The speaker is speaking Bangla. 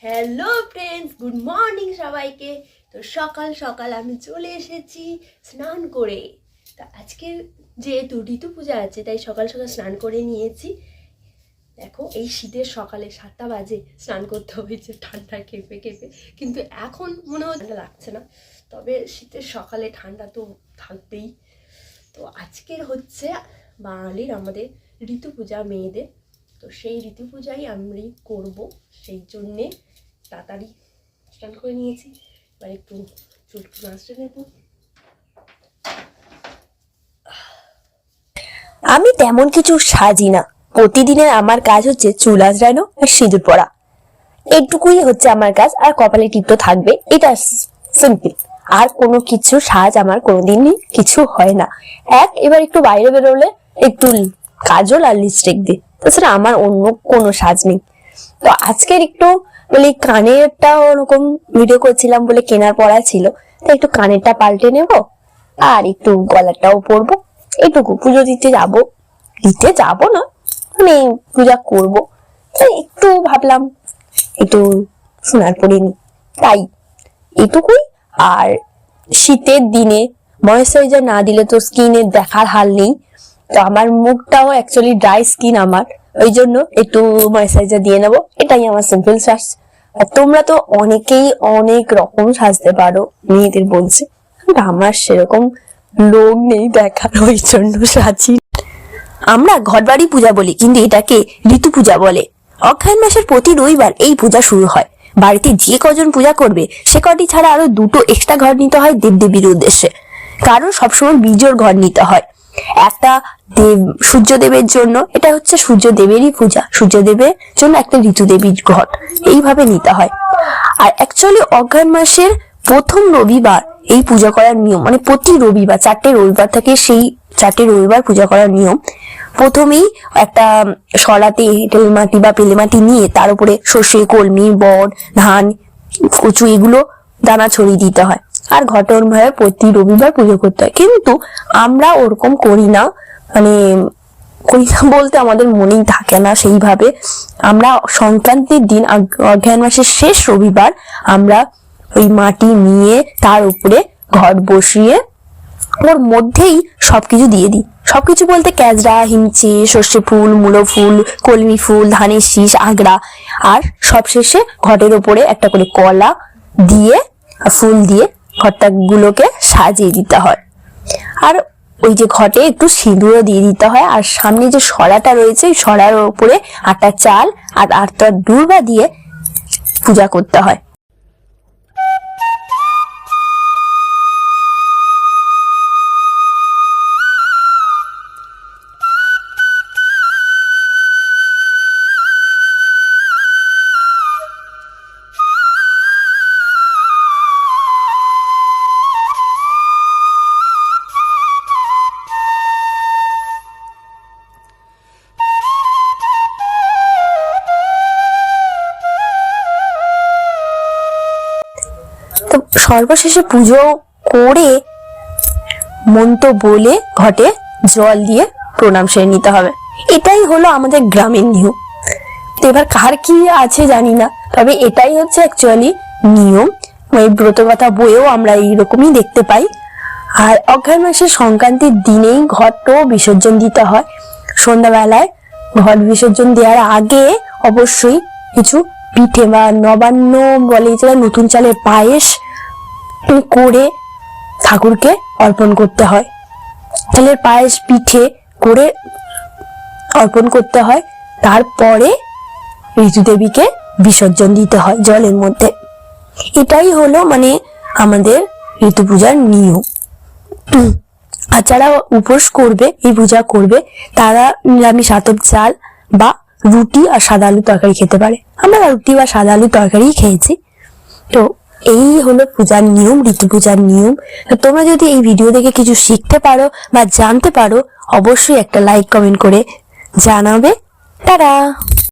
হ্যালো ফ্রেন্ডস, গুড মর্নিং সবাইকে। তো সকাল সকাল আমি চলে এসেছি স্নান করে। তা আজকের যেহেতু ঋতু পূজা আছে তাই সকাল সকাল স্নান করে নিয়েছি। দেখো এই শীতের সকালে 7টা বাজে স্নান করতে হয়েছে ঠান্ডা কেঁপে কেঁপে, কিন্তু এখন মনে হয় ঠান্ডা লাগছে না, তবে শীতের সকালে ঠান্ডা তো থাকবেই। তো আজকের হচ্ছে বাঙালির আমাদের ঋতু পূজা মেয়েদের, তো সেই ঋতু পূজাই আমি করব, সেই জন্যে তাড়াতাড়ি স্নান করে নিয়েছি। এবার একটু চুলটু নাচতে নেব। আমি তেমন কিছু সাজি না, প্রতিদিনের আমার কাজ হচ্ছে চুল আঁচড়ানো আর সিঁদুর পরা, এইটুকুই হচ্ছে আমার কাজ। আর কপালে টিপ তো থাকবে, এটা সিম্পল। আর কোনো কিছু সাজ আমার কোনোদিনই কিছু হয় না। এবার একটু বাইরে বেরোলে একটু কাজল আর লিপস্টিক দিই, তাছাড়া আমার অন্য কোনো সাজ নেই। তো আজকের একটু বলি কানেরটা ওরকম ভিডিও করছিলাম বলে কেনার পড়া ছিল, তাই একটু কানেরটা পাল্টে নেব আর একটু গলাটাও পরবো। এইটুকু, পুজো দিতে না মানে পূজা করবো, তাই একটু ভাবলাম একটু সোনার পরে নি, তাই এটুকুই। আর শীতের দিনে ময়েশ্চারাইজার না দিলে তো স্কিনের দেখার হাল নেই। তো আমার মুখটাও অ্যাকচুয়ালি ড্রাই স্কিন আমার, ওই জন্য একটু ময়েশ্চারাইজার দিয়ে নেবো, এটাই আমার সিম্পল সাজ। আর তোমরা তো অনেকেই অনেক রকম সাজতে পারো, মেয়েদের বলছে, আমার সেরকম লোক নেই দেখার, ওই জন্য সাজি। আমরা ঘরবাড়ি পূজা বলি, কিন্তু এটাকে ঋতু পূজা বলে। অগ্রহায়ণ মাসের প্রতি রবিবার এই পূজা শুরু হয়। বাড়িতে যে কজন পূজা করবে সে কটি ছাড়া আরো 2টো এক্সট্রা ঘর নিতে হয় দেবদেবীর উদ্দেশ্যে, কারণ সবসময় বীজোর ঘর নিতে হয়। একটা সূর্যদেবের জন্য, এটা হচ্ছে সূর্যদেবেরই পূজা, সূর্যদেবের জন্য একটা ঋতুদেবীর ঘর, এইভাবে নিতে হয়। আর অ্যাকচুয়ালি অগ্রহায়ণ মাসের প্রথম রবিবার এই পূজা করার নিয়ম, মানে প্রতি রবিবার 4টে রবিবার থাকে, সেই 4টে রবিবার পূজা করার নিয়ম। প্রথমেই একটা সরাতে এঁটেল মাটি বা পেলে মাটি নিয়ে তার উপরে সর্ষে, কলমি, বট, ধান, কচু এগুলো দানা ছড়িয়ে দিতে হয়। আর ঘটন ভাবে প্রতি রবিবার পুজো করতে হয়, কিন্তু আমরা ওরকম করি না, মানে করি না বলতে আমাদের মনেই থাকে না সেইভাবে। আমরা সংক্রান্তির দিন, অগ্রহায়ণ মাসের শেষ রবিবার, আমরা ওই মাটি নিয়ে তার উপরে ঘট বসিয়ে ওর মধ্যেই সবকিছু দিয়ে দিই। সবকিছু বলতে ক্যাজরা, হিমচে, সর্ষে ফুল, মূলো ফুল, কলমি ফুল, ধানের শীষ, আগড়া, আর সবশেষে ঘটের ওপরে একটা করে কলা দিয়ে ফুল দিয়ে ঘটগুলোকে সাজিয়ে দিতে হয়। আর ওই যে ঘটে একটু সিঁদুরও দিয়ে দিতে হয়। আর সামনে যে সরাটা রয়েছে, ওই সরার উপরে আটা চাল আর আটটা দূর্বা দিয়ে পূজা করতে হয়। তো সর্বশেষে পুজো করে মন্ত্র বলে ঘটে জল দিয়ে প্রণাম সেরে নিতে হবে। এটাই হলো আমাদের গ্রামের নিয়ম। তো এবার কার কি আছে জানি না, তবে এটাই হচ্ছে অ্যাকচুয়ালি নিয়ম। এই ব্রতকথা বইয়েও আমরা এইরকমই দেখতে পাই। আর অগ্রহায়ণ মাসের সংক্রান্তির দিনেই ঘটও বিসর্জন দিতে হয়। সন্ধ্যাবেলায় ঘট বিসর্জন দেওয়ার আগে অবশ্যই কিছু পিঠে বা নবান্ন বলে, যেটা নতুন চালের পায়েস করে ঠাকুরকে অর্পণ করতে হয়। চালের পায়েস পিঠে করে অর্পণ করতে হয়, তারপরে ঋতুদেবীকে বিসর্জন দিতে হয় জলের মধ্যে। এটাই হলো মানে আমাদের ঋতু পূজার নিয়ম। আর যারা উপোস করবে, এই পূজা করবে, তারা নিরামিষ আতপ চাল বা রুটি আর সাদা আলু তরকারি খেতে পারে। আমরা রুটি বা সাদা আলু তরকারি খেয়েছি। তো এই হলো পূজার নিয়ম, ঋতু পূজার নিয়ম। তোমরা যদি এই ভিডিও দেখে কিছু শিখতে পারো বা জানতে পারো, অবশ্যই একটা লাইক কমেন্ট করে জানাবে। টাটা।